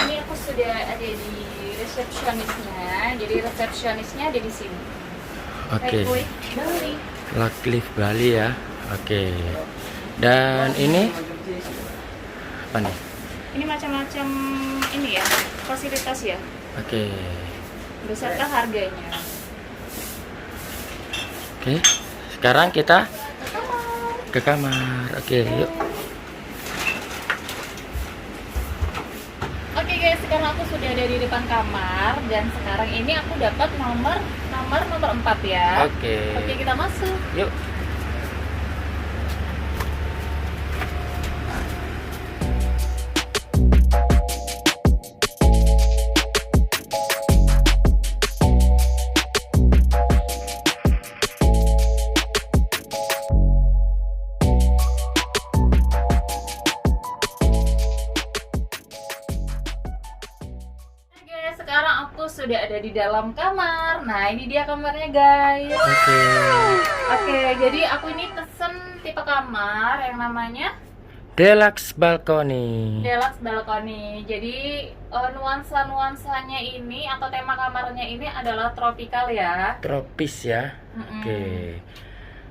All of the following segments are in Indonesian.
Ini aku sudah ada di resepsionisnya. Jadi resepsionisnya ada di sini. Oke. Red Bali. Laklif Bali ya. Oke. Dan ini apa nih? Ini macam-macam ini ya, fasilitas ya. Oke. Beserta harganya. Oke. Sekarang kita ke kamar. Oke, yuk. Oke guys, sekarang aku sudah ada di depan kamar dan sekarang ini aku dapat nomor 4 ya. Oke. Oke, kita masuk. Yuk. Oke, sekarang aku sudah ada di dalam kamar. Nah, ini dia kamarnya guys. Oke. Oke, jadi aku ini pesen tipe kamar yang namanya Deluxe balkoni. Deluxe Balcony. Jadi nuansa-nuansanya ini atau tema kamarnya ini adalah tropical ya. Tropis ya. Mm-mm. Oke.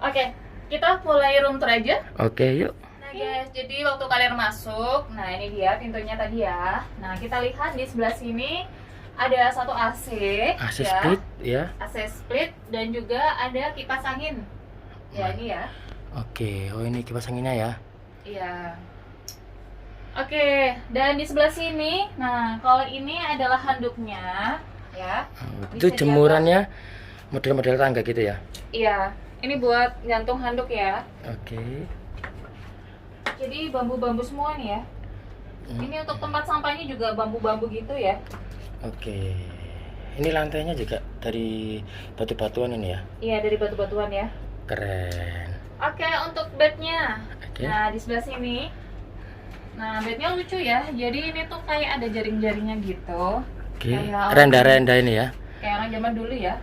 Oke, kita mulai room tour aja. Oke, yuk. Nah guys, jadi waktu kalian masuk, nah ini dia pintunya tadi ya. Nah kita lihat di sebelah sini ada satu AC, AC ya. split ya. AC split dan juga ada kipas angin. Ya ini ya. Oke. Oh, ini kipas anginnya ya. Iya. Oke, dan di sebelah sini, nah kalau ini adalah handuknya, ya. Itu Bisa jemurannya model-model tangga gitu ya. Iya, ini buat gantung handuk ya. Oke. Jadi bambu-bambu semua nih ya. Ini untuk tempat sampahnya juga bambu-bambu gitu ya. Oke. Ini lantainya juga dari batu-batuan ini ya. Iya, dari batu-batuan ya. Keren. Oke, untuk bednya. Oke. Nah, di sebelah sini. Nah, bednya lucu ya. Jadi ini tuh kayak ada jaring-jaringnya gitu. Oke. Kayak Renda-renda ini ya. Kayak orang zaman dulu ya.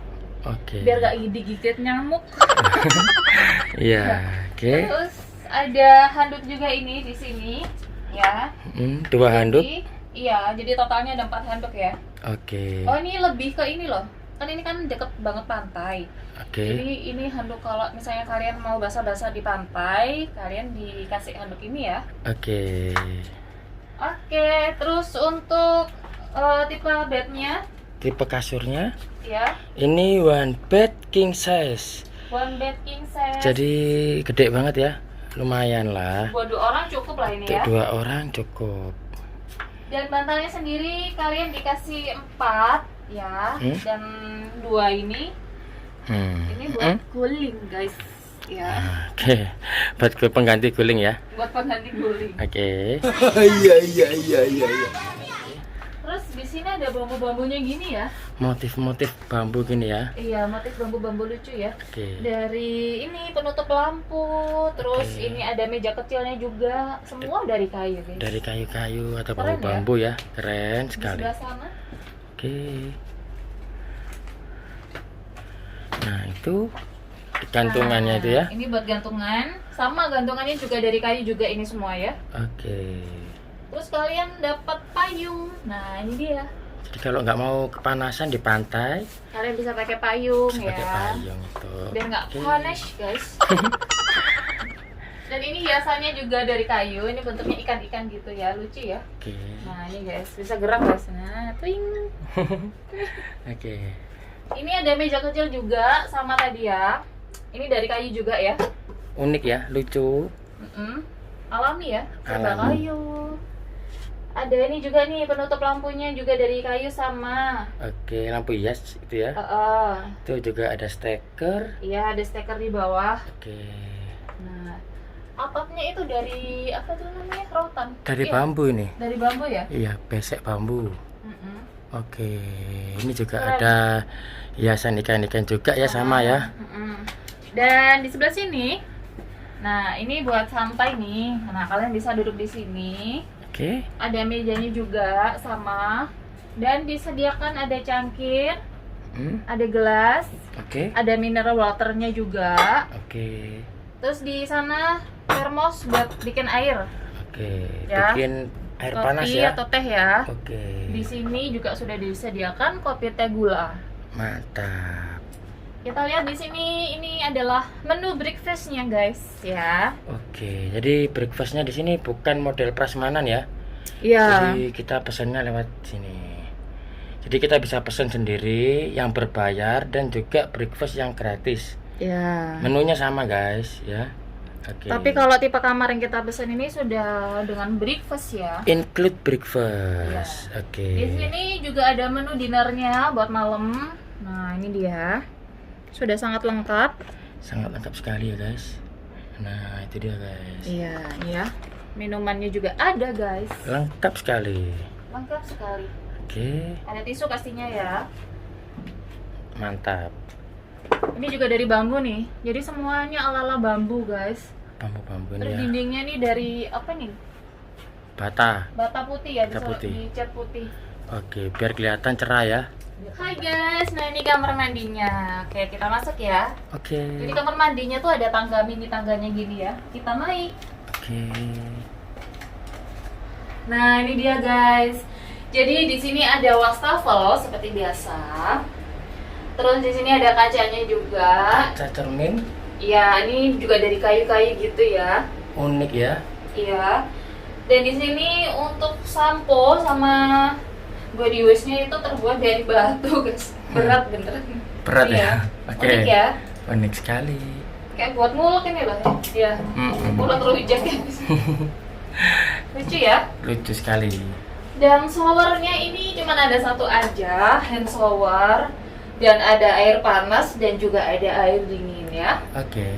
Oke. Biar gak digigit nyamuk. Iya. Oke. Terus ada handuk juga ini di sini, ya. Dua handuk. Iya, jadi totalnya ada 4 handuk ya. Oke. Oh, ini lebih ke ini loh. Kan ini kan deket banget pantai. Oke. Jadi ini handuk kalau misalnya kalian mau basah-basah di pantai, kalian dikasih handuk ini ya. Oke. Oke, terus untuk tipe bednya, Tipe kasurnya ya, ini one bed king size. one bed king size. Jadi gede banget ya. Lumayan lah. Buat 2 orang cukup lah ini Untuk ya. 2 orang cukup. Dan bantalnya sendiri kalian dikasih 4 ya, dan 2 ini buat guling guys, ya. Oke. Buat pengganti guling ya. Buat pengganti guling. Oke. Iya. Terus di sini ada bambu-bambunya gini ya. Motif-motif bambu gini ya. Iya, motif bambu-bambu lucu ya. Oke. Dari ini penutup lampu, terus Oke. ini ada meja kecilnya juga, semua dari kayu guys. Dari kayu-kayu atau Keren ya? bambu-bambu ya. Keren Di sekali. sebelah sana. Oke. Nah, itu gantungannya itu ya. Ini buat gantungan, sama gantungannya juga dari kayu juga ini semua ya. Oke. Terus kalian dapat payung. Nah, ini dia. Jadi kalau nggak mau kepanasan di pantai, Kalian bisa pakai payung ya. pakai payung itu. Biar nggak Oke. panas, guys. Dan ini hiasannya juga dari kayu. Ini bentuknya ikan-ikan gitu ya, lucu ya. Oke. Nah, ini guys, bisa gerak guys. Nah, twing. Oke. Ini ada meja kecil juga sama tadi ya. Ini dari kayu juga ya. Unik ya, lucu. Alami ya, serba Alami. kayu. Ada ini juga nih penutup lampunya juga dari kayu sama. Oke, lampu hias itu ya. Itu juga ada steker. Iya, ada steker di bawah. Oke. Nah, atapnya itu dari apa tuh namanya? Rotan. Dari Iya, bambu ini. Dari bambu ya. Iya, besek bambu. Mm-mm. Oke, ini juga Keren. ada hiasan ikan-ikan juga ya, sama ya. Mm-mm. Dan di sebelah sini, nah ini buat santai nih. Nah kalian bisa duduk di sini. Oke. Ada mejanya juga sama. Dan disediakan ada cangkir, ada gelas, Oke. ada mineral waternya juga. Oke. Terus di sana termos buat bikin air. Oke. Ya. Bikin Air kopi panas ya. atau teh ya. Oke. Di sini juga sudah disediakan kopi teh gula. Mantap. Kita lihat di sini, ini adalah menu breakfastnya guys ya. Oke, jadi breakfastnya di sini bukan model prasmanan ya. Iya. Jadi kita pesannya lewat sini. Jadi kita bisa pesan sendiri yang berbayar dan juga breakfast yang gratis. Ya. Menunya sama guys ya. Oke. Tapi kalau tipe kamar yang kita pesan ini sudah dengan breakfast ya. Include breakfast. Oke. Di sini juga ada menu dinernya buat malam. Nah ini dia, sudah sangat lengkap. Sangat lengkap sekali ya guys. Nah itu dia guys. Iya, ini ya. Minumannya juga ada guys. Lengkap sekali. Lengkap sekali. Oke. Ada tisu pastinya ya. Mantap. Ini juga dari bambu nih. Jadi semuanya ala-ala bambu guys. Bambu-bambu Terus ini ya. dindingnya nih dari apa nih? Bata. Bata putih ya, Bata putih. dicat putih. Oke, biar kelihatan cerah ya. Hai guys, nah ini kamar mandinya. Oke, kita masuk ya. Oke. Jadi kamar mandinya tuh ada tangga, mini tangganya gini ya. Kita naik. Oke. Nah, ini dia guys. Jadi di sini ada wastafel seperti biasa. Terus di sini ada kacanya juga. Kaca cermin Iya, ini juga dari kayu-kayu gitu ya. unik ya. Iya. Dan di sini untuk sampo sama body wash-nya itu terbuat dari batu, guys. Berat bener. Berat Iya. ya. Oke. Unik ya. Unik sekali. Kayak buat ngulek ini loh. Ya. Ngulek rujak ya. Lucu ya. Lucu sekali. Dan showernya ini cuma ada satu aja, hand shower. Dan ada air panas dan juga ada air dingin ya. Oke.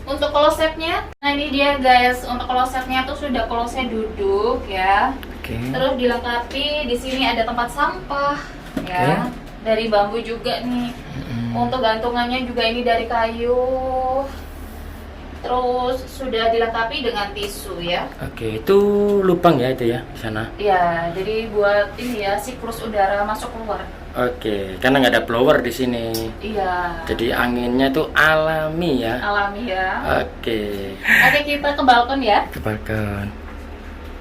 Untuk klosetnya, nah ini dia guys. Untuk klosetnya tuh sudah kloset duduk ya. Oke. Terus dilengkapi di sini ada tempat sampah ya. Dari bambu juga nih. Untuk gantungannya juga ini dari kayu. Terus sudah dilengkapi dengan tisu ya. Oke, itu lubang ya itu ya di sana. Ya, jadi buat ini ya siklus udara masuk keluar. Oke, karena nggak ada blower di sini. Iya. Jadi anginnya tuh alami ya. Alami ya. Oke. Oke, kita ke balkon ya. Ke balkon.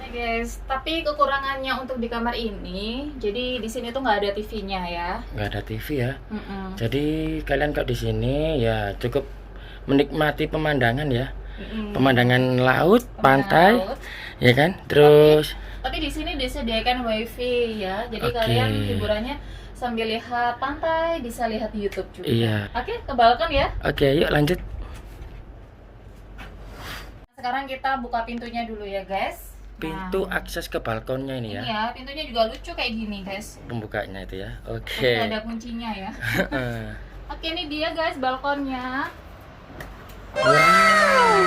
Nah, guys, tapi kekurangannya untuk di kamar ini, jadi di sini tuh nggak ada TV-nya ya. Nggak ada TV ya. Mm-mm. Jadi kalian kalau di sini ya cukup menikmati pemandangan ya. Pemandangan laut, pantai, Laut. ya kan? Terus Tapi di sini disediakan wifi ya, jadi Oke. kalian hiburannya sambil lihat pantai, bisa lihat YouTube juga. iya. Oke, ke balkon ya. Oke, yuk lanjut. Sekarang kita buka pintunya dulu ya guys. Pintu akses ke balkonnya ini Ini ya. ya, pintunya juga lucu kayak gini guys. Pembukanya itu ya. Tapi Oke. ada kuncinya ya. Oke, ini dia guys balkonnya. Wow,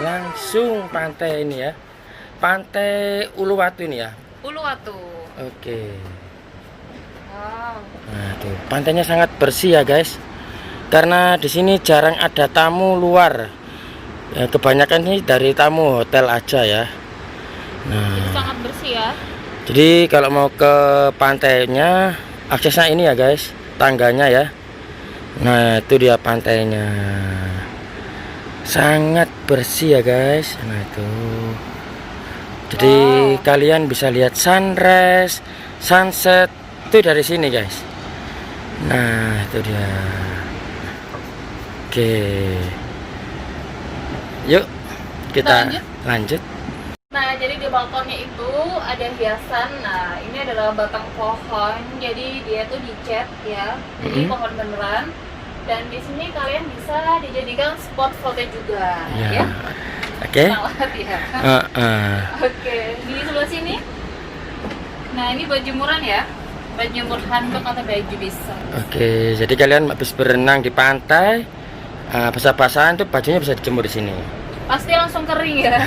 langsung pantai ini ya. Pantai Uluwatu ini ya. Uluwatu. Oke. Wow. Nah, tuh pantainya sangat bersih ya, guys. Karena di sini jarang ada tamu luar. Ya, kebanyakan ini dari tamu hotel aja ya. Nah, Sangat bersih ya. jadi kalau mau ke pantainya aksesnya ini ya, guys. Tangganya ya. Nah, itu dia pantainya. Sangat bersih ya, guys. Nah, itu. Jadi kalian bisa lihat sunrise, sunset itu dari sini, guys. Nah, itu dia. Oke. Yuk, kita lanjut. Nah, jadi di balkonnya itu ada hiasan. Nah, ini adalah batang pohon. Jadi dia tuh dicat ya. Jadi pohon beneran. Dan di sini kalian bisa dijadikan spot foto juga, ya. Oke. Salat ya. Oke, di sebelah sini. Nah, ini buat jemuran ya. Buat jemur handuk atau baju bisa. Oke, jadi kalian habis berenang di pantai, basah-basahan tuh bajunya bisa dijemur di sini. Pasti langsung kering ya.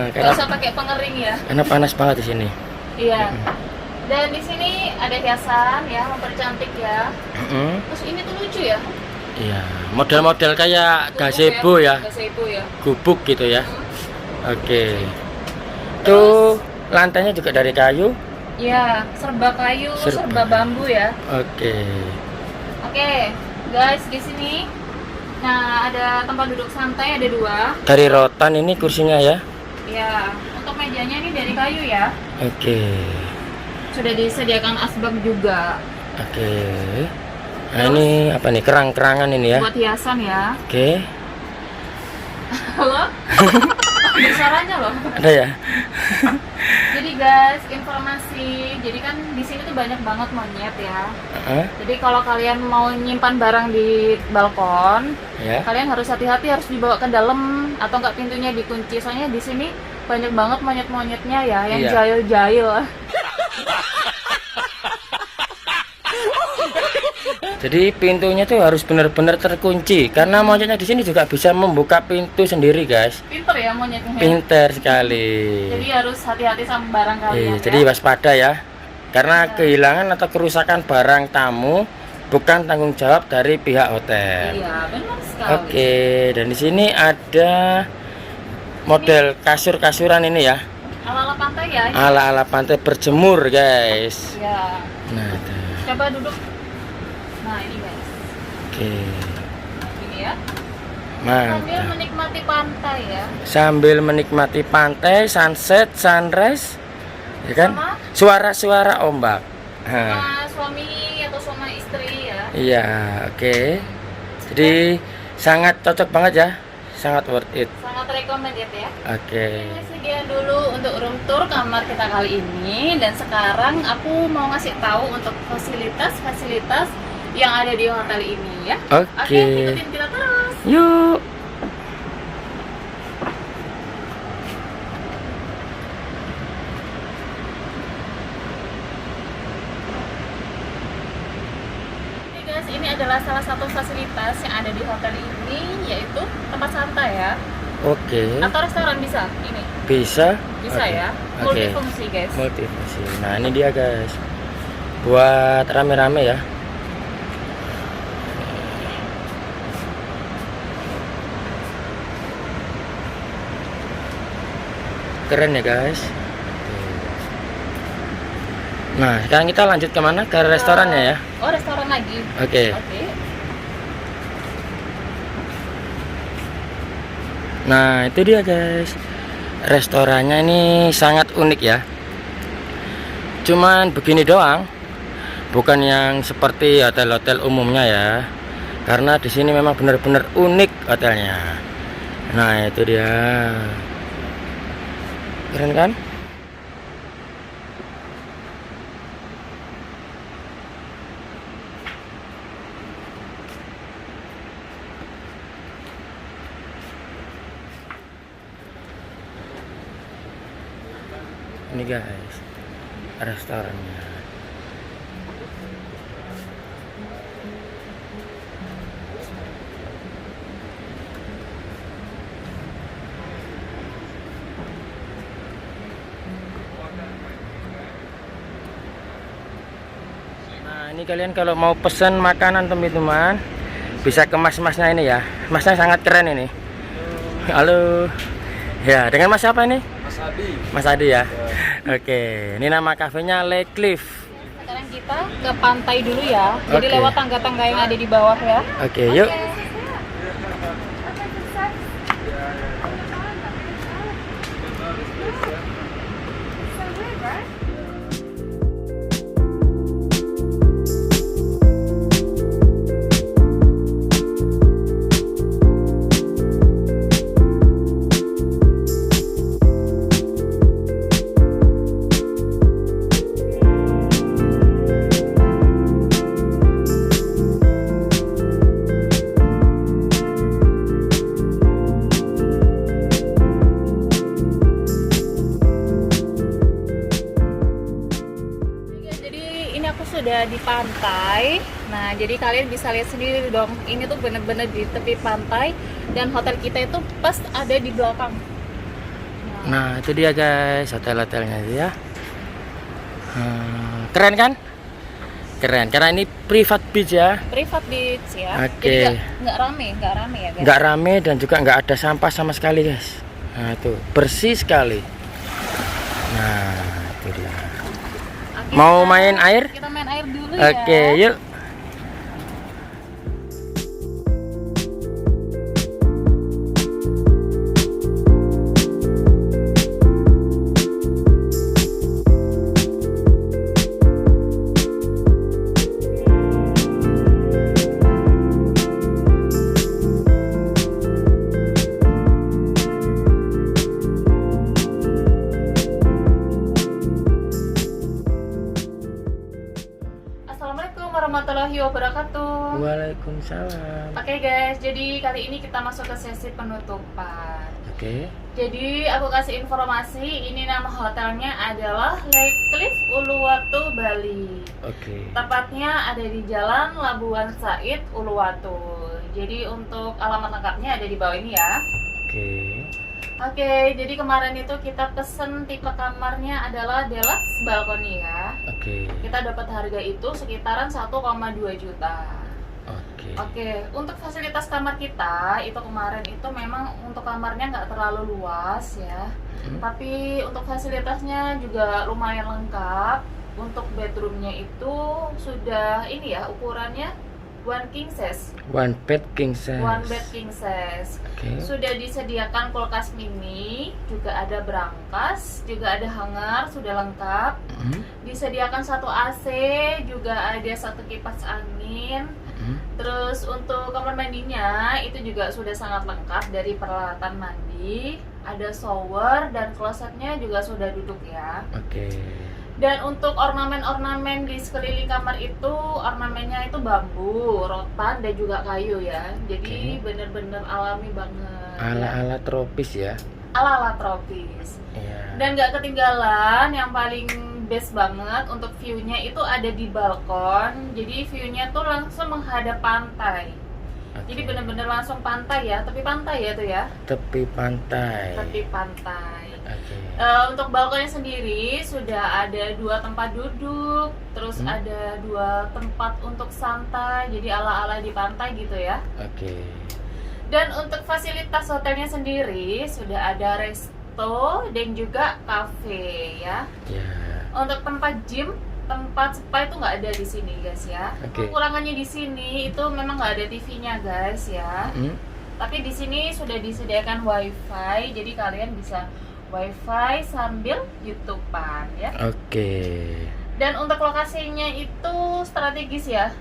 Gak Karena usah pakai pengering ya. panas banget di sini. Iya. Dan di sini ada hiasan ya, mempercantik ya. Terus ini tuh lucu ya. Iya, model-model kayak gazebo ya, Gazebo ya. gubuk gitu ya. Oke. Tuh lantainya juga dari kayu. Iya, serba kayu, serba bambu ya. Oke. Oke, guys, di sini nah ada tempat duduk santai, ada 2. Dari rotan ini kursinya ya. Ya, untuk mejanya ini dari kayu ya. Oke. Sudah disediakan asbak juga. Oke. Nah, ini apa nih? Kerang-kerangan ini ya. Buat hiasan ya. Oke. Halo? Ada suaranya loh. Ada ya? Jadi guys, informasi. Jadi kan di sini tuh banyak banget monyet ya. Jadi kalau kalian mau nyimpan barang di balkon, Ya. kalian harus hati-hati, harus dibawa ke dalam atau enggak pintunya dikunci. Soalnya di sini banyak banget monyet-monyetnya ya, yang Iya. jahil-jahil. Jadi pintunya tuh harus benar-benar terkunci karena monyetnya di sini juga bisa membuka pintu sendiri, guys. Pinter ya monyetnya. Pinter sekali. Jadi harus hati-hati sama barang kalian. Iya, ya. jadi waspada ya. Karena kehilangan atau kerusakan barang tamu bukan tanggung jawab dari pihak hotel. Iya, benar sekali. Oke, dan di sini ada model kasur-kasuran ini ya. Ala-ala pantai ya. Ala-ala pantai berjemur, guys. Ya. Nah, tuh. Coba duduk. Nah, ini guys. Oke. Ini ya. Sambil Mantap. menikmati pantai ya. Sambil menikmati pantai, sunset, sunrise, ya kan? Sama? Suara-suara ombak. Nah, Sama suami atau sama istri ya. iya, oke. Jadi sangat cocok banget ya, sangat worth it. Sangat recommended ya. Oke. Ini sekian dulu untuk room tour kamar kita kali ini, dan sekarang aku mau ngasih tahu untuk fasilitas-fasilitas yang ada di hotel ini ya. Oke. Ikutin kita terus. Yuk. Oke guys, ini adalah salah satu fasilitas yang ada di hotel ini, yaitu tempat santai ya. Oke. Atau restoran bisa ini. Bisa? Bisa Oke. ya. Oke. Multifungsi guys. Multifungsi. Nah, ini dia, guys. Buat rame-rame ya. Keren ya, guys. Nah, sekarang kita lanjut kemana? Ke restorannya ya. Oh, restoran lagi. Oke. Oke. Nah, itu dia, guys. Restorannya ini sangat unik ya. Cuman begini doang. Bukan yang seperti hotel-hotel umumnya ya. Karena di sini memang benar-benar unik hotelnya. Nah, itu dia. Keren kan? Ini guys, restorannya. Nah, ini kalian kalau mau pesan makanan teman-teman, bisa ke mas-masnya ini ya. Masnya sangat keren ini. Halo. Ya, dengan mas siapa ini? Mas Adi. Mas Adi ya. Oke, ini nama kafenya Le Cliff. Sekarang kita ke pantai dulu ya. Jadi Oke. lewat tangga-tangga yang ada di bawah ya. Oke, yuk. Jadi ini aku sudah di pantai. Nah, jadi kalian bisa lihat sendiri dong. Ini tuh bener-bener di tepi pantai, dan hotel kita itu pas ada di belakang. Nah, itu dia guys, hotel-hotelnya itu ya. Keren kan? Keren, karena ini private beach ya. Private beach ya. Oke. Jadi nggak rame ya guys. Nggak rame dan juga nggak ada sampah sama sekali guys. Nah, itu bersih sekali. Nah, itu dia. Oke, Mau main air? Kita main air dulu ya. Oke, yuk. warahmatullahi wabarakatuh. Waalaikumsalam. Oke guys, jadi kali ini kita masuk ke sesi penutupan. Oke. Jadi aku kasih informasi, ini nama hotelnya adalah Lake Cliff Uluwatu Bali. Oke. Tepatnya ada di Jalan Labuan Said Uluwatu. Jadi untuk alamat lengkapnya ada di bawah ini ya. Oke. Oke, jadi kemarin itu kita pesen tipe kamarnya adalah deluxe balkoni ya. Oke. Kita dapat harga itu sekitaran 1,2 juta. Oke. Oke, untuk fasilitas kamar kita itu kemarin itu memang untuk kamarnya nggak terlalu luas ya. Tapi untuk fasilitasnya juga lumayan lengkap. Untuk bedroomnya itu sudah ini ya ukurannya one king size. One bed king size. One bed king size. Oke. Sudah disediakan kulkas mini, juga ada brankas, juga ada hanger, sudah lengkap. Disediakan satu AC, juga ada satu kipas angin. Terus untuk kamar mandinya itu juga sudah sangat lengkap dari peralatan mandi. Ada shower dan klosetnya juga sudah duduk ya. Oke. Dan untuk ornamen-ornamen di sekeliling kamar itu ornamennya itu bambu, rotan dan juga kayu ya. Jadi bener-bener alami banget. Ala-ala tropis ya. Ala-ala tropis. Iya. Dan gak ketinggalan yang paling best banget untuk view-nya itu ada di balkon. Jadi view-nya tuh langsung menghadap pantai. Oke. Jadi bener-bener langsung pantai ya, tepi pantai ya tuh ya. Tepi pantai. Tepi pantai. Oke. Untuk balkonnya sendiri sudah ada 2 tempat duduk, terus ada 2 tempat untuk santai, jadi ala-ala di pantai gitu ya. Oke. Dan untuk fasilitas hotelnya sendiri sudah ada resto dan juga cafe ya. Ya. Untuk tempat gym, tempat spa itu nggak ada di sini guys ya. Oke. Kekurangannya di sini itu memang nggak ada TV-nya guys ya. Tapi di sini sudah disediakan wifi, jadi kalian bisa wifi sambil YouTubean ya. Oke. Dan untuk lokasinya itu strategis ya.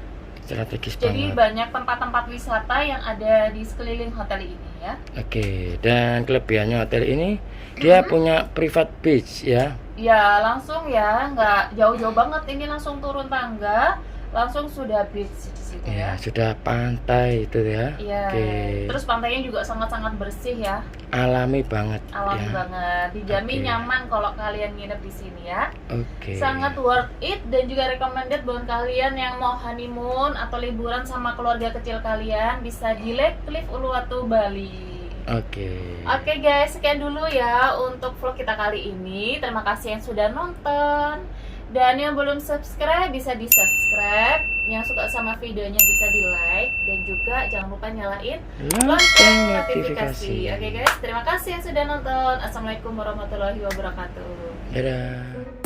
Strategis Jadi banget. banyak tempat-tempat wisata yang ada di sekeliling hotel ini ya. Oke. Dan kelebihannya hotel ini dia punya private beach ya. Ya langsung ya, nggak jauh-jauh banget, ini langsung turun tangga, langsung sudah beach di situ Ya, ya. sudah pantai itu ya. Iya. Oke. Terus pantainya juga sangat-sangat bersih ya. Alami banget. Alami ya. banget. Dijamin Oke. nyaman kalau kalian nginep di sini ya. Oke. Sangat worth it dan juga recommended buat kalian yang mau honeymoon atau liburan sama keluarga kecil kalian, bisa di Lake Cliff Uluwatu Bali. Oke. Oke guys, sekian dulu ya untuk vlog kita kali ini. Terima kasih yang sudah nonton. Dan yang belum subscribe bisa di subscribe. Yang suka sama videonya bisa di like. Dan juga jangan lupa nyalain lonceng notifikasi. Oke guys, terima kasih yang sudah nonton. Assalamualaikum warahmatullahi wabarakatuh. Dadah.